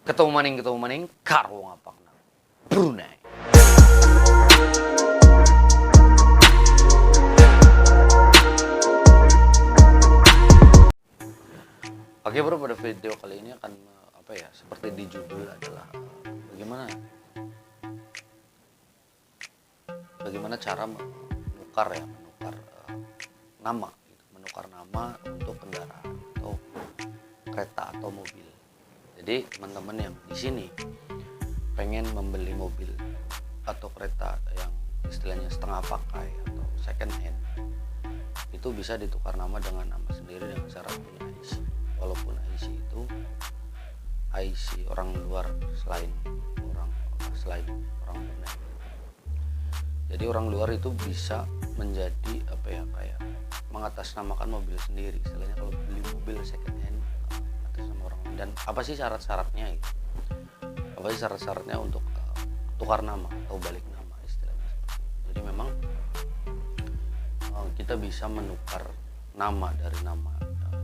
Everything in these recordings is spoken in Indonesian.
Ketemu maning karo ngapakna Brunei. Oke bro, pada video kali ini akan seperti di judul adalah bagaimana cara menukar nama gitu. Menukar nama untuk kendaraan atau kereta atau mobil. Jadi teman-teman yang di sini pengen membeli mobil atau kereta yang istilahnya setengah pakai atau second hand, itu bisa ditukar nama dengan nama sendiri dengan syarat punya IC. Walaupun IC itu IC orang luar selain orang Brunei. Jadi orang luar itu bisa menjadi kayak mengatasnamakan mobil sendiri. Istilahnya kalau beli mobil second hand atas nama orang lain. Dan apa sih syarat-syaratnya gitu? Apa sih syarat-syaratnya untuk tukar nama atau balik nama istilahnya? Jadi memang kita bisa menukar nama dari nama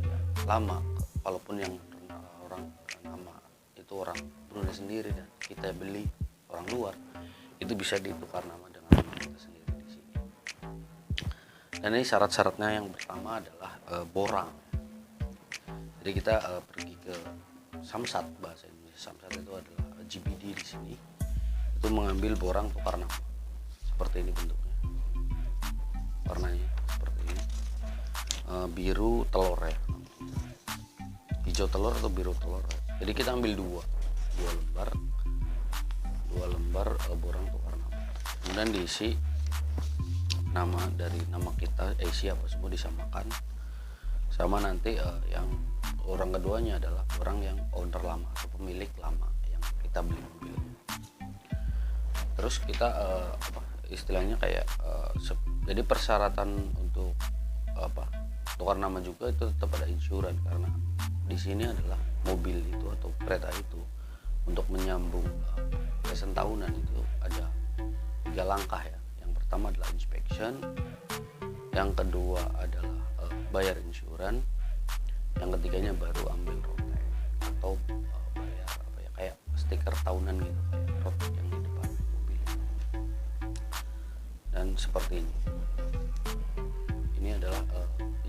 yang lama, walaupun yang orang nama itu orang Brunei sendiri dan kita beli orang luar, itu bisa ditukar nama dengan nama kita sendiri di sini. Dan ini syarat-syaratnya yang pertama adalah borang. Jadi kita pergi ke Samsat, bahasa Indonesia Samsat itu adalah GBD di sini. Itu mengambil borang tukar nama. Seperti ini bentuknya. Warnanya seperti ini. Biru telur ya. Hijau telur atau biru telur. Jadi kita ambil dua lembar borang tukar nama. Kemudian diisi nama dari nama kita, isi apa semua disamakan. Sama nanti yang orang keduanya adalah orang yang owner lama atau pemilik lama yang kita beli mobilnya. Terus kita istilahnya kayak jadi persyaratan untuk tukar nama juga itu tetap ada insuran, karena di sini adalah mobil itu atau kereta itu untuk menyambung lesson tahunan itu ada 3 langkah ya. Yang pertama adalah inspection, yang kedua adalah bayar insuran, yang ketiganya baru ambil road tax atau bayar kayak stiker tahunan gitu, kayak road tax yang di depan mobil. Dan seperti ini adalah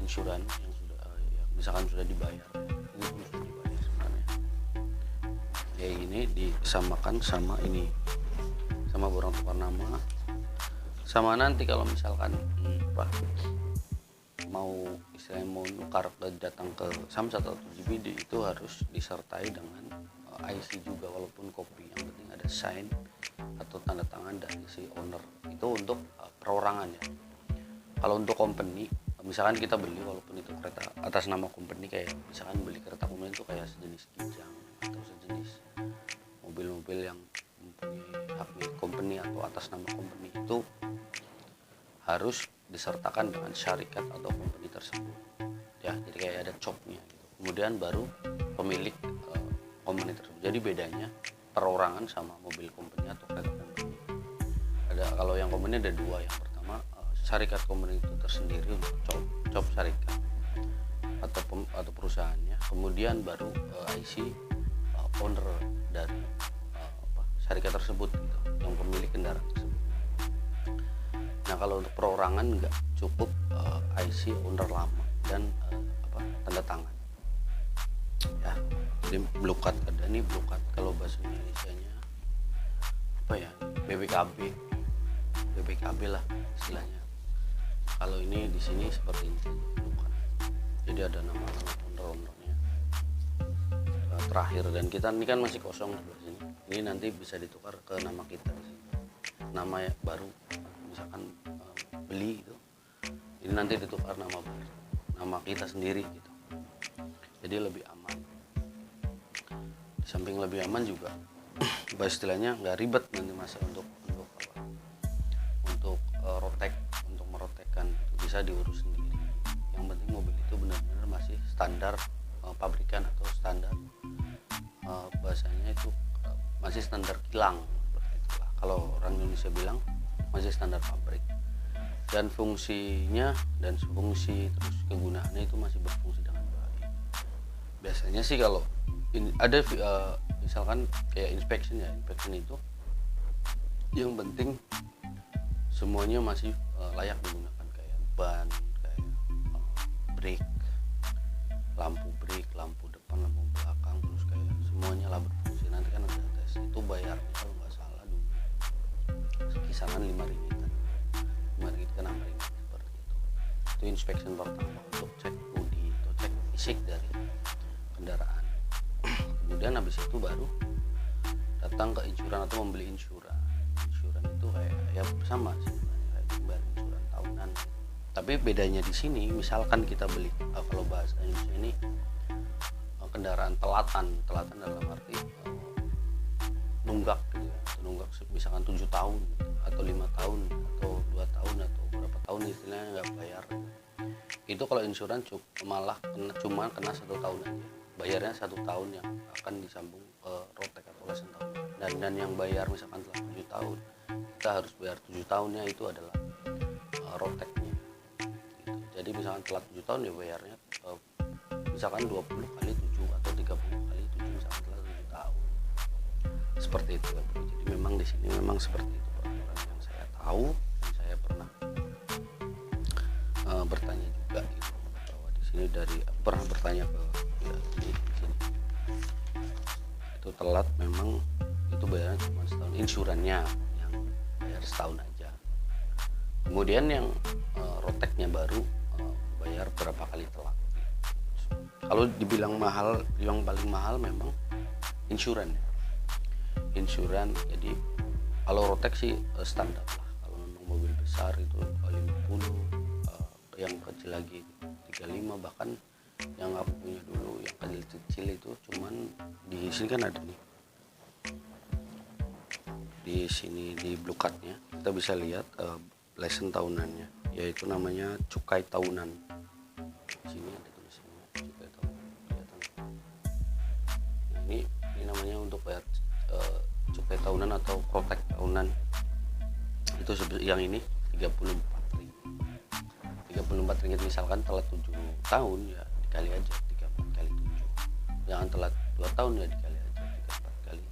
insuran yang sudah misalkan sudah dibayar. Ini pun sudah dibayar sebenarnya. Kayak ini disamakan sama ini, sama borang tukar nama, sama nanti kalau misalkan mau nukar datang ke Samsat atau GBD itu harus disertai dengan IC juga, walaupun kopi, yang penting ada sign atau tanda tangan dari si owner. Itu untuk perorangan ya. Kalau untuk company, misalkan kita beli walaupun itu kereta atas nama company, kayak misalkan beli kereta company itu kayak sejenis Kijang atau sejenis mobil-mobil yang mempunyai hak milik company atau atas nama company, itu harus disertakan dengan syarikat atau company tersebut ya. Jadi kayak ada copnya gitu. Kemudian baru pemilik company tersebut. Jadi bedanya perorangan sama mobil company atau kereta company. Kalau yang company ada 2. Yang pertama syarikat company itu tersendiri untuk cop syarikat atau perusahaannya. Kemudian baru IC owner dari syarikat tersebut gitu, yang pemilik kendaraan tersebut. Nah kalau untuk perorangan nggak cukup IC owner lama dan tanda tangan ya. Jadi blukat, ada nih blukat, kalau bahasa Indonesianya BPKB lah istilahnya. Kalau ini di sini seperti ini blukat. Jadi ada nama owner-ownernya terakhir, dan kita ini kan masih kosong di sini. Ini nanti bisa ditukar ke nama kita di sini. Nama baru misalkan beli itu, ini nanti ditukar nama kita sendiri gitu. Jadi lebih aman. Di samping lebih aman juga istilahnya nggak ribet nanti masa untuk rotek, untuk merotekkan itu bisa diurus sendiri. Yang penting mobil itu benar-benar masih standar pabrikan atau standar bahasanya itu masih standar kilang, seperti itulah kalau orang Indonesia bilang, masih standar pabrik. Dan fungsinya dan fungsi terus kegunaannya itu masih berfungsi dengan baik. Biasanya sih kalau ini ada misalkan kayak inspection itu yang penting semuanya masih layak digunakan, kayak ban, kayak brake, lampu brake, lampu depan, lampu belakang, terus kayak semuanya lah berfungsi. Nanti kan ada tes, itu bayarnya kalau nggak salah dulu kisaran 5 ringgit ke 6 ringgit seperti itu. Itu inspection pertama untuk cek bodi atau cek fisik dari kendaraan. Kemudian habis itu baru datang ke insuran atau membeli insuran itu kayak ya sama sih, kayak bayar insuran tahunan. Tapi bedanya di sini misalkan kita beli kalau bahasa Indonesia ini kendaraan telatan dalam arti nunggak gitu ya, nunggak misalkan 7 tahun gitu, atau 5 tahun atau 2 tahun atau berapa tahun istilahnya nggak bayar. Itu kalau insuran malah cuma kena 1 tahun aja, bayarnya 1 tahun yang akan disambung ke rotek atau lesen tahunan. Dan yang bayar misalkan telah 7 tahun, kita harus bayar 7 tahunnya itu adalah roteknya gitu. Jadi misalkan telat 7 tahun ya bayarnya misalkan 20 kali 7 atau 30 kali 7 misalkan telat 7 tahun. Seperti itu ya, Bro. Jadi memang di sini memang seperti itu peraturan yang saya tahu, dan saya pernah bertanya juga gitu, bahwa di sini pernah bertanya ke ya, di sini itu telat memang itu bayarnya cuma setahun, insurannya yang bayar setahun aja. Kemudian yang roteknya baru bayar berapa kali telat. Kalau dibilang mahal, yang paling mahal memang insuran. Jadi kalau rotek sih standar lah. Kalau memang mobil besar itu 50, yang kecil lagi 35, bahkan yang aku punya dulu yang kecil itu cuman di sini kan ada nih. Di sini di blue cardnya kita bisa lihat lesen tahunannya, yaitu namanya cukai tahunan. Di sini ada tulisannya cukai tahunan, kelihatan. Nah, ini namanya untuk bayar cukai tahunan atau protek tahunan. Itu yang ini 34 ringgit. Misalkan telat 7 tahun ya dikali aja 34 kali 7. Jangan telat 2 tahun ya dikali aja 34 kali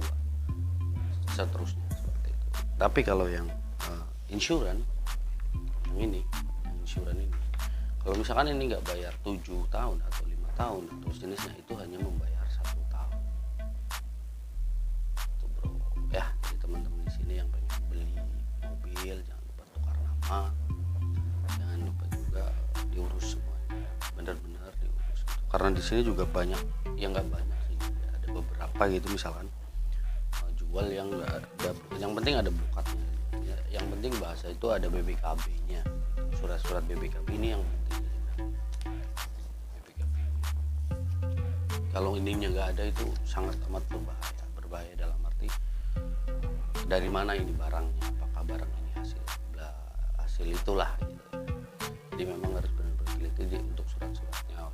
2. Seterusnya seperti itu. Tapi kalau yang insuran ini kalau misalkan ini nggak bayar 7 tahun atau 5 tahun atau jenisnya, itu hanya membayar 1 tahun. Itu bro ya. Jadi teman-teman di sini yang pengen beli mobil jangan lupa tukar nama, jangan lupa juga diurus semuanya, benar-benar diurus gitu. Karena di sini juga banyak yang nggak banyak sih, ada beberapa gitu misalkan jual yang nggak ada, yang penting ada blukatnya ya, yang penting bahasa itu ada BPKB-nya, surat-surat BPKB ini yang penting. BPKB kalau ininya nggak ada itu sangat amat berbahaya dalam arti dari mana ini barangnya, apakah barang ini hasil itulah gitu. Jadi memang harus benar-benar teliti untuk surat-suratnya,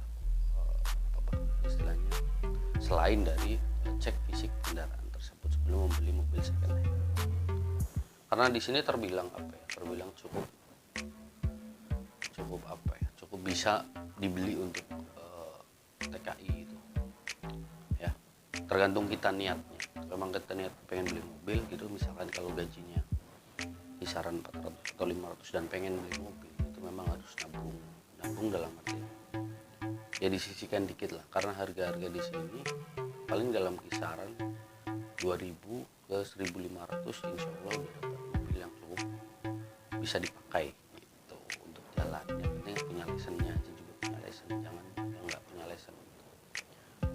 istilahnya selain dari cek fisik kendaraan tersebut sebelum membeli mobil second hand. Karena di sini terbilang cukup bisa dibeli untuk TKI itu ya, tergantung kita niatnya. Memang kita niat pengen beli mobil gitu, misalkan kalau gajinya kisaran 400 atau 500 dan pengen beli mobil, itu memang harus nabung dalam arti ya disisihkan dikit lah, karena harga-harga di sini paling dalam kisaran 2000 ke 1500 insya Allah udah dapat mobil yang cukup bisa dipakai gitu untuk jalan. Yang penting punya lesennya aja, juga punya lesen, jangan yang nggak punya lesen gitu.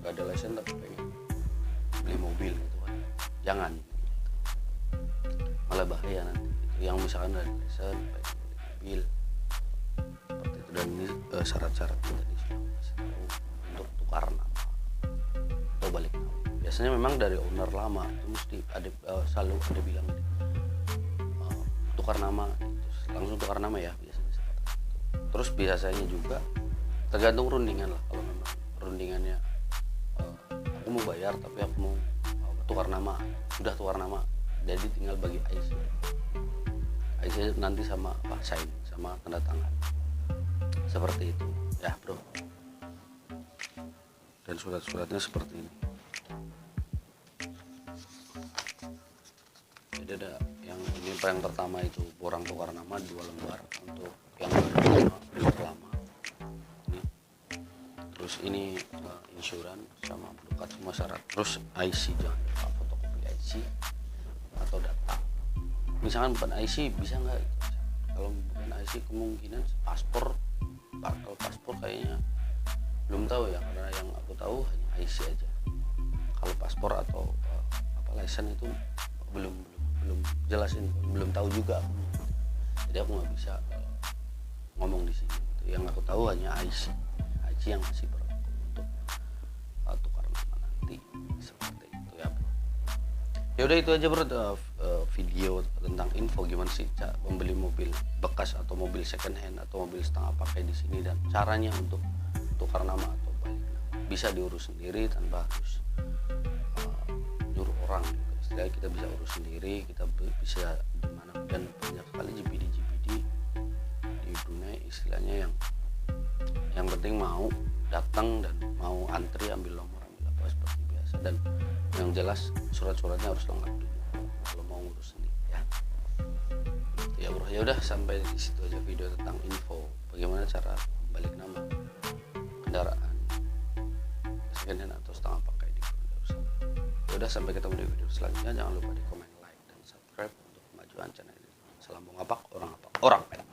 Nggak ada lesen tapi pengen beli mobil gitu kan, jangan gitu. Malah bahaya nanti gitu. Yang misalkan ada lesen pengen beli mobil seperti itu, dan ini syarat-syaratnya tadi sudah kasih tahu untuk tukar nama atau balik nama. Biasanya memang dari owner lama itu mesti ada selalu ada bilang tukar nama, langsung tukar nama ya biasanya seperti itu. Terus biasanya juga tergantung rundingan lah. Kalau memang rundingannya aku mau bayar tapi aku mau tukar nama, sudah tukar nama, jadi tinggal bagi IC nanti sama sign sama tanda tangan seperti itu ya bro. Dan surat-suratnya seperti ini. Jadi ada yang ini yang pertama itu borang tukar nama 2 lembar untuk yang baru sama dealer lama ini. Terus ini insuran sama dukat semua syarat. Terus IC, jangan lupa fotokopi IC atau data. Misalkan bukan IC bisa nggak? Kalau bukan IC kemungkinan paspor. Kalau paspor kayaknya belum tahu ya, karena yang aku tahu hanya IC aja. Kalau paspor atau license itu belum jelasin, belum tahu juga aku. Jadi aku nggak bisa ngomong di sini. Yang aku tahu hanya IC yang masih berlaku untuk tukar nama nanti seperti itu ya bro. Ya udah itu aja bro, video tentang info gimana sih membeli mobil bekas atau mobil second hand atau mobil setengah pakai di sini, dan caranya untuk tukar nama atau balik nama. Bisa diurus sendiri tanpa harus nyuruh orang gitu. Istilahnya kita bisa urus sendiri, kita bisa gimana, dan banyak sekali GPD di Brunei istilahnya yang penting mau datang dan mau antri, ambil nomor, ambil apa seperti biasa, dan yang jelas surat-suratnya harus lengkap dulu kalau mau ngurus sendiri ya. Ya bro, ya udah sampai di situ aja video tentang info bagaimana cara balik nama kendaraan second hand atau setengah pakai di Brunei. Ya udah, sampai ketemu di video selanjutnya. Jangan lupa di komen, like, dan subscribe untuk kemajuan channel ini. Salam Bung Apak, orang Apak, orang Medan.